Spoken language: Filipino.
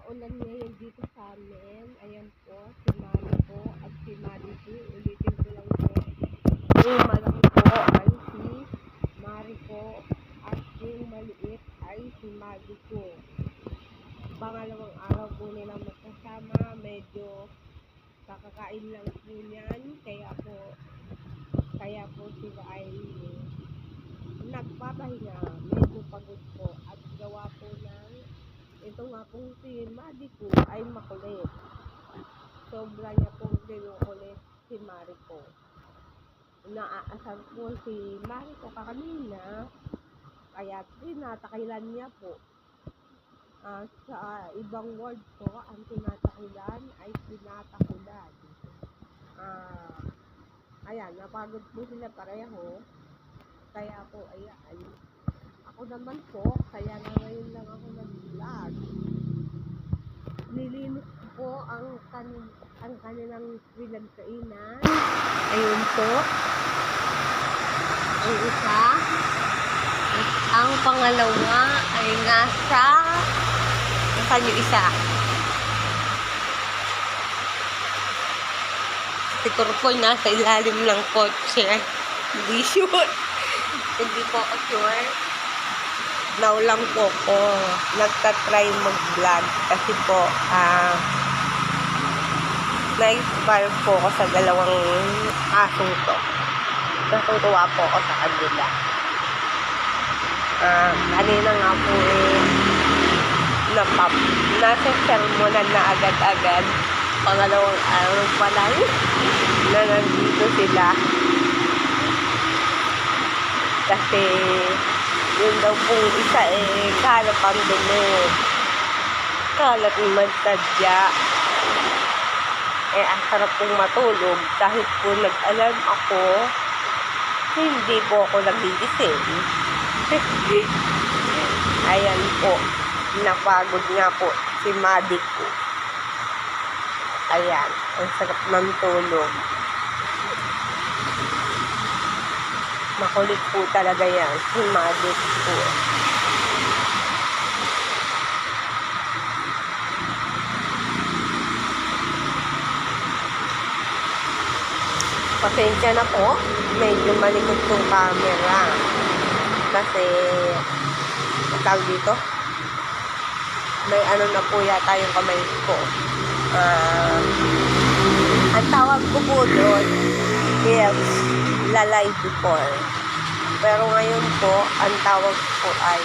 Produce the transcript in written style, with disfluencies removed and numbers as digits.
maulan ngayon dito sa amin. Ayan po, si Mami po at si Mari po. Ulitin ko lang po. Yung malaki po ay si Mari po at yung maliit ay si Mari po. Pangalawang araw po nilang magkasama. Medyo kakakain lang po niyan. Kaya po sila ay nagpapahinga. Medyo pagod po at gawa po ng ito nga pong si Madi ko ay makulit. Sobra niya pong kinukulit si Mari ko. Naaasar po si Mari ko kakanina, kaya tinatakilan niya po. Sa ibang word po, ang tinatakilan ay tinatakulan. Ayan, napagod po sila pareho. Kaya po, ayan. Ako naman po, kaya na ngayon lang ako nag-vlog. Nilinis po ang kanilang pinagkainan. Ayun po. Ang isa. At ang pangalawa ay nasaan yung isa? Siguro po nasa ilalim ng kotse. Hindi sure. Hindi po ako sure. Now lang po ko nagtatry mag-vlog kasi po na-inspire po ako sa dalawang asong to. Natutuwa po ako sa kanila. Kanina nga po nasa sermonan na agad-agad. Pangalawang araw pa lang na nandito sila. Kasi yun daw pong isa kalat ang dumi. Kalat naman sadya. Ang sarap pong matulog. Kahit po nag-alarm ako, hindi po ako nagigising. Ayan po. Napagod nga po si Madi ko. Ayan. Ang sarap ng tulog. Makulit po talaga yan. Si Madi po. Pasensya na po. Medyo malikot yung camera. Kasi, tawag dito, may ano na po yata yung kamay ko. Ang tawag ko po doon, yes, lalay before. Pero ngayon po, ang tawag po ay